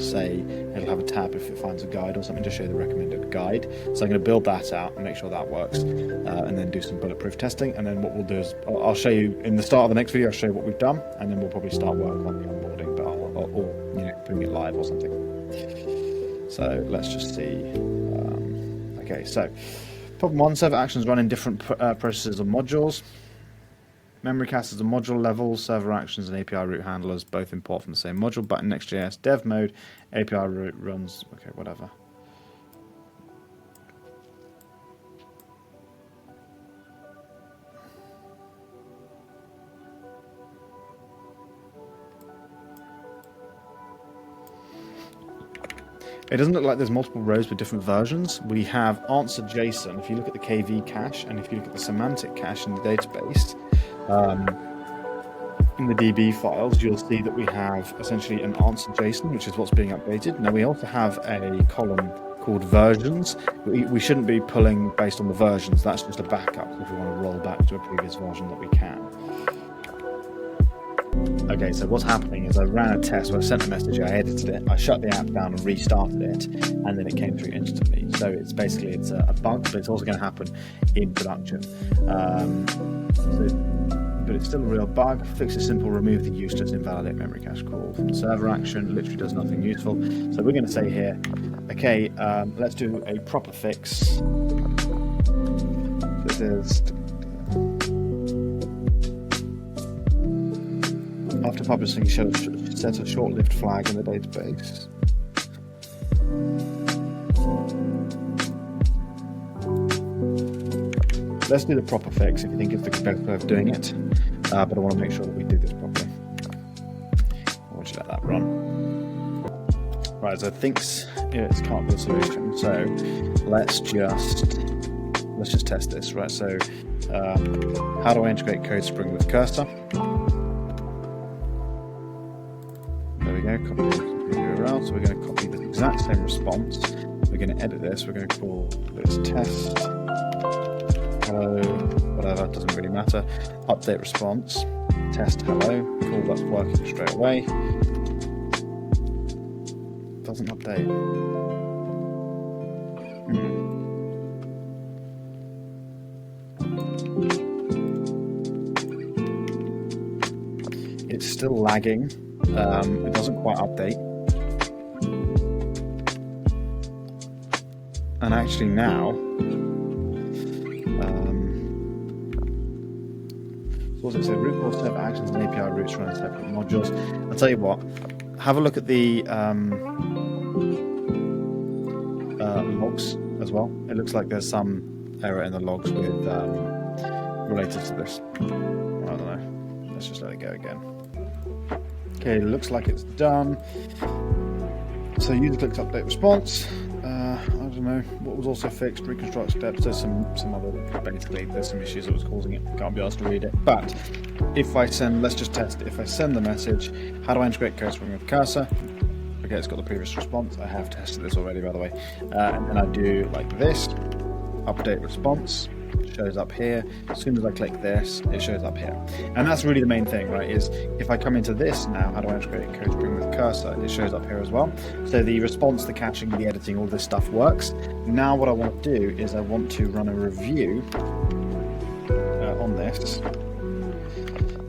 have a tab if it finds a guide or something to show the recommended guide. So I'm going to build that out and make sure that works, and then do some bulletproof testing, and then what we'll do is I'll show you in the start of the next video, I'll show you what we've done, and then we'll probably start work on the onboarding, but or bring it live or something. So let's just see. Okay, so problem 1, server actions run in different processes or modules. Memory cache is a module level, server actions and API route handlers both import from the same module. Button Next.js, dev mode, API route runs, okay, whatever. It doesn't look like there's multiple rows with different versions. We have answer JSON. If you look at the KV cache and if you look at the semantic cache in the database, in the DB files, you'll see that we have essentially an answer JSON, which is what's being updated. Now we also have a column called versions. We shouldn't be pulling based on the versions. That's just a backup if we want to roll back to a previous version that we can. Okay, so what's happening is I ran a test where I sent a message, I edited it, I shut the app down and restarted it, and then it came through instantly. So it's basically a bug, but it's also going to happen in production. But it's still a real bug. Fix is simple, remove the useless invalidate memory cache call from the server action, literally does nothing useful. So we're going to say here, okay, let's do a proper fix. This is After publishing, set a short-lived flag in the database. Let's do the proper fix if you think it's the best way of doing it, but I want to make sure that we do this properly. We'll just let that run. Right, so it thinks it can't be a solution, so let's just test this. Right, so how do I integrate CodeSpring with Cursor? There we go, copy the URL. So we're going to copy the exact same response. We're going to edit this. We're going to call this test. Hello, whatever, doesn't really matter. Update response, test hello, cool, that's working straight away. Doesn't update. It's still lagging, it doesn't quite update. And actually now, what does it say? Root cause server actions and API routes run in separate modules. I'll tell you what, have a look at the logs as well. It looks like there's some error in the logs with related to this. I don't know. Let's just let it go again. Okay, looks like it's done. So user clicked update response. I don't know what was also fixed, reconstruct steps. There's some other, basically there's some issues that was causing it. Can't be asked to read it. But if I send, let's just test it. If I send the message, how do I integrate CodeSpring with Cursor? Okay, it's got the previous response. I have tested this already, by the way. And then I do like this, update response. Shows up here. As soon as I click this, it shows up here. And that's really the main thing, right, is if I come into this now, how do I integrate CodeSpring with Cursor? It shows up here as well. So the response, the caching, the editing, all this stuff works. Now what I want to do is I want to run a review on this.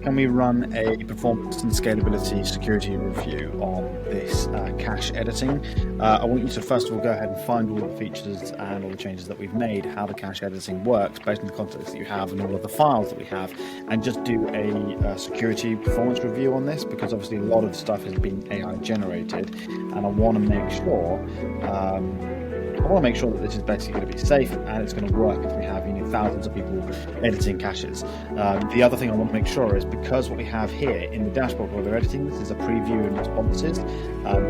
Can we run a performance and scalability security review on this cache editing? I want you to first of all go ahead and find all the features and all the changes that we've made, how the cache editing works based on the context that you have and all of the files that we have, and just do a security performance review on this, because obviously a lot of stuff has been AI generated, and I want to make sure that this is basically going to be safe and it's going to work if we have thousands of people editing caches. The other thing I want to make sure is, because what we have here in the dashboard where we're editing this is a preview and responses,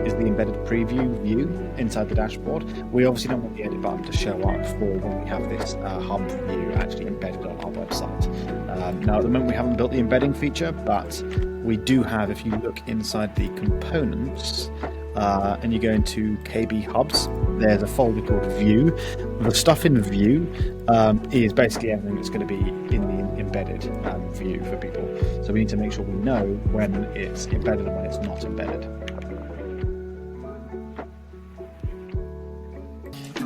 is the embedded preview view inside the dashboard. We obviously don't want the edit button to show up for when we have this hub view actually embedded on our website. Now at the moment we haven't built the embedding feature, but we do have, if you look inside the components, and you go into KB hubs, there's a folder called view. The stuff in the view is basically everything that's going to be in the embedded view for people. So we need to make sure we know when it's embedded and when it's not embedded.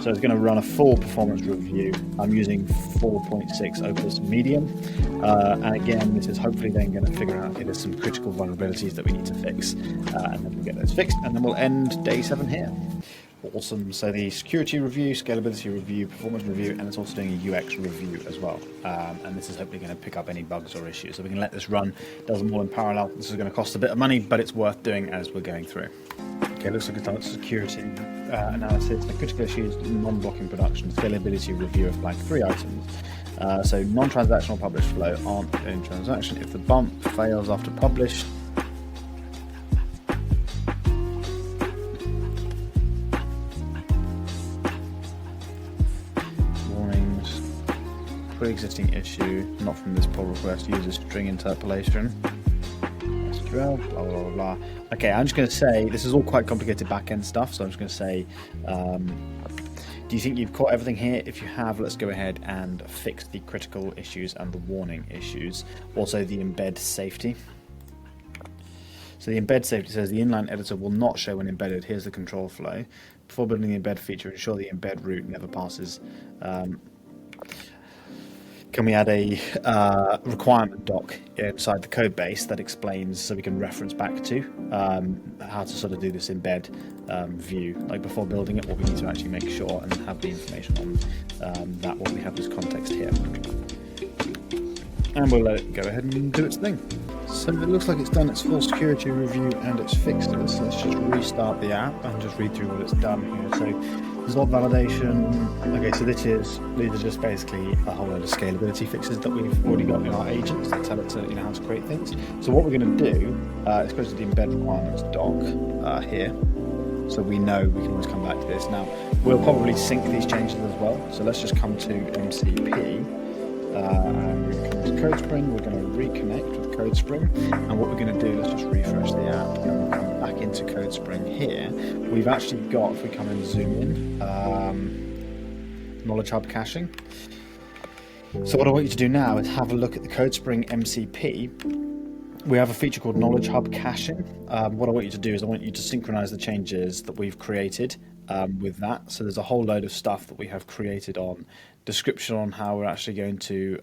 So it's going to run a full performance review. I'm using 4.6 Opus Medium. And again, this is hopefully then going to figure out if there's some critical vulnerabilities that we need to fix. And then we'll get those fixed. And then we'll end day 7 here. Awesome. So the security review, scalability review, performance review, and it's also doing a UX review as well. And this is hopefully going to pick up any bugs or issues. So we can let this run, does them all in parallel. This is going to cost a bit of money, but it's worth doing as we're going through. Okay, looks like it's done security analysis, the critical issues, non-blocking production, scalability review of like 3 items. So non-transactional publish flow aren't in transaction. If the bump fails after publish, warnings, pre-existing issue, not from this pull request, user string interpolation. Blah, blah, blah, blah. Okay, I'm just going to say, this is all quite complicated back-end stuff, so I'm just going to say, do you think you've caught everything here? If you have, let's go ahead and fix the critical issues and the warning issues. Also the embed safety. So the embed safety says the inline editor will not show when embedded. Here's the control flow. Before building the embed feature, ensure the embed route never passes. Can we add a requirement doc inside the code base that explains, so we can reference back to how to sort of do this embed view? Like before building it, what we need to actually make sure and have the information on that, what we have this context here. and we'll let it go ahead and do its thing. So it looks like it's done its full security review and it's fixed it. So let's just restart the app and just read through what it's done here. So result validation. Okay, so these are just basically a whole load of scalability fixes that we've already got in our agents that tell it to how to create things. So what we're going to do is go to the embed requirements doc here. So we know we can always come back to this. Now we'll probably sync these changes as well. So let's just come to MCP. And we're going to come to CodeSpring, we're going to reconnect with CodeSpring, and what we're going to do, let's just refresh the app, and we'll come back into CodeSpring here. We've actually got, if we come and zoom in, Knowledge Hub caching. So what I want you to do now is have a look at the CodeSpring MCP. We have a feature called Knowledge Hub caching. What I want you to do is I want you to synchronize the changes that we've created with that. So there's a whole load of stuff that we have created on description on how we're actually going to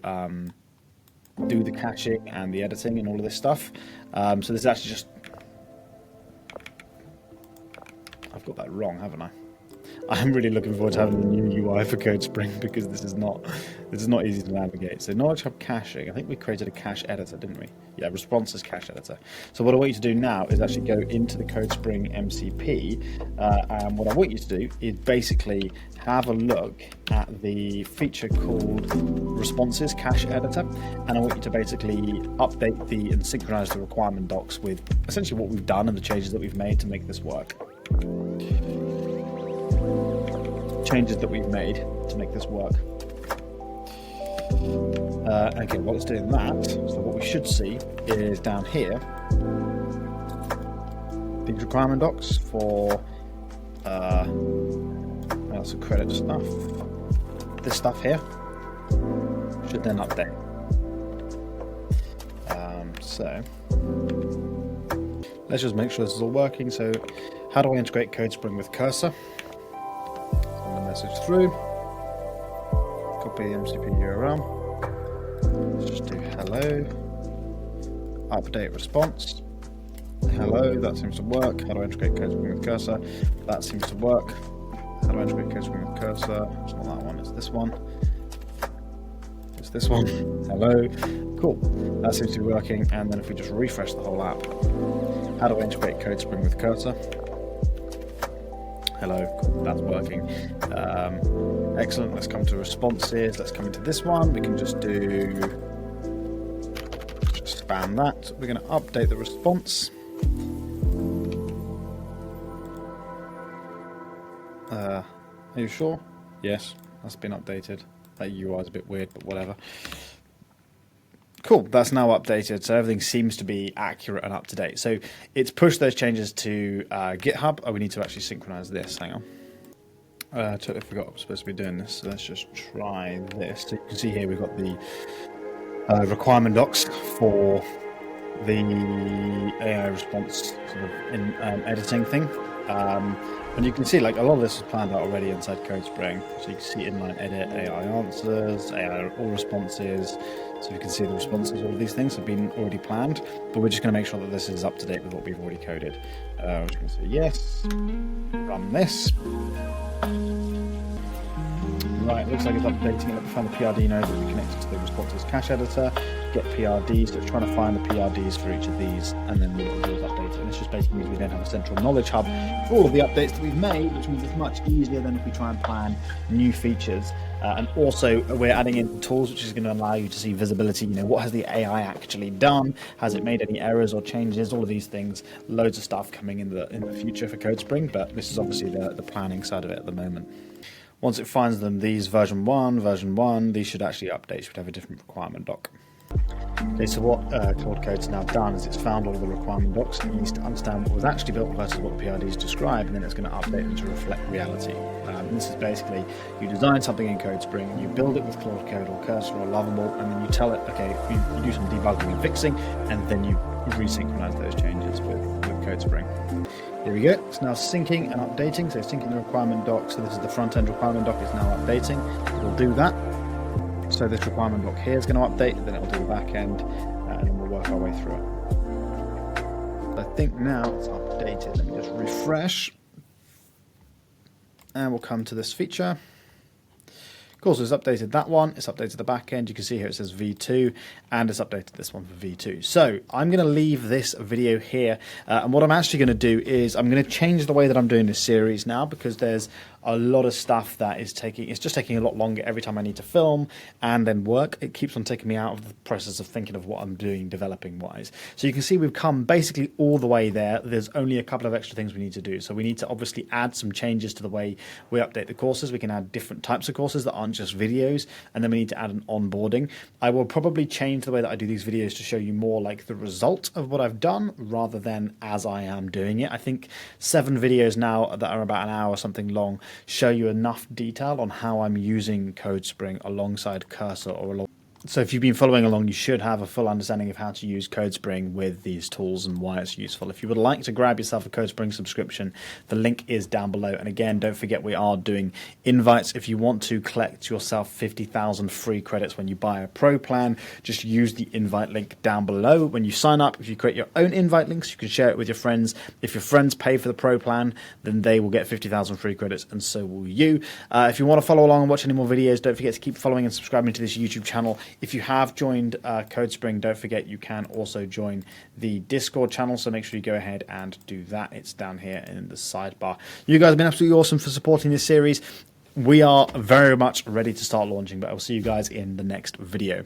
do the caching and the editing and all of this stuff. So this is actually just, I've got that wrong, haven't I? I'm really looking forward to having the new UI for CodeSpring because this is not easy to navigate. So Knowledge Hub caching, I think we created a cache editor, didn't we? Yeah, responses cache editor. So what I want you to do now is actually go into the CodeSpring MCP, and what I want you to do is basically have a look at the feature called responses cache editor, and I want you to basically update and synchronize the requirement docs with essentially what we've done and the changes that we've made to make this work. Changes that we've made to make this work. Okay, while it's doing that, so what we should see is down here these requirement docs for some credit stuff. This stuff here should then update. So let's just make sure this is all working. So how do I integrate CodeSpring with Cursor? Message through, copy the MCP URL, let's just do hello, update response, hello, that seems to work. How do I integrate CodeSpring with Cursor? That seems to work. How do I integrate CodeSpring with Cursor? It's not that one, it's this one. It's this one. Hello. Cool. That seems to be working. And then if we just refresh the whole app, how do I integrate CodeSpring with Cursor? Hello, cool, that's working. Excellent, let's come to responses. Let's come into this one. We can just span that. We're going to update the response. Are you sure? Yes, that's been updated. That UI is a bit weird, but whatever. Cool, that's now updated, so everything seems to be accurate and up to date. So it's pushed those changes to GitHub. Oh, we need to actually synchronize this. Hang on. I totally forgot I was supposed to be doing this. So let's just try this. So you can see here we've got the requirement docs for the AI response sort of in editing thing. And you can see like a lot of this is planned out already inside CodeSpring. So you can see inline edit, AI answers, AI all responses. So you can see the responses, all of these things have been already planned, but we're just going to make sure that this is up to date with what we've already coded. We're just going to say yes, run this. Right, looks like it's updating. Let me find the PRD node that we connected to the responses cache editor. Get PRDs, so it's trying to find the PRDs for each of these, and then we'll do is update it. And this just basically means we then have a central knowledge hub for all of the updates that we've made, which means it's much easier than if we try and plan new features. And also, we're adding in tools, which is going to allow you to see visibility. You know, what has the AI actually done? Has it made any errors or changes? All of these things, loads of stuff coming in the future for CodeSpring, but this is obviously the planning side of it at the moment. Once it finds them, these version 1, these should actually update, should have a different requirement doc. Okay, so what Claude Code's now done is it's found all of the requirement docs. It needs to understand what was actually built versus what the PRDs describe, and then it's going to update them to reflect reality. And this is basically, you design something in CodeSpring, you build it with Claude Code or Cursor or Lovable, and then you tell it, okay, you do some debugging and fixing, and then you resynchronize those changes with CodeSpring. Here we go, it's now syncing and updating, so syncing the requirement doc. So this is the front end requirement doc, it's now updating. It'll do that. So this requirement doc here is going to update, then it'll do the back end, and then we'll work our way through it. I think now it's updated. Let me just refresh. And we'll come to this feature Cool, so it's updated that one, it's updated the back end. You can see here it says V2, and it's updated this one for V2. So I'm going to leave this video here, and what I'm actually going to do is I'm going to change the way that I'm doing this series now, because there's a lot of stuff that is just taking a lot longer every time I need to film and then work. It keeps on taking me out of the process of thinking of what I'm doing developing wise. So you can see we've come basically all the way there. There's only a couple of extra things we need to do. So we need to obviously add some changes to the way we update the courses. We can add different types of courses that aren't just videos, and then we need to add an onboarding. I will probably change the way that I do these videos to show you more like the result of what I've done rather than as I am doing it. I think 7 videos now that are about an hour or something long show you enough detail on how I'm using CodeSpring alongside Cursor or along. So if you've been following along, you should have a full understanding of how to use CodeSpring with these tools and why it's useful. If you would like to grab yourself a CodeSpring subscription, the link is down below. And again, don't forget we are doing invites. If you want to collect yourself 50,000 free credits when you buy a pro plan, just use the invite link down below. When you sign up, if you create your own invite links, you can share it with your friends. If your friends pay for the pro plan, then they will get 50,000 free credits, and so will you. If you want to follow along and watch any more videos, don't forget to keep following and subscribing to this YouTube channel. If you have joined CodeSpring, don't forget you can also join the Discord channel, so make sure you go ahead and do that. It's down here in the sidebar. You guys have been absolutely awesome for supporting this series. We are very much ready to start launching, but I'll see you guys in the next video.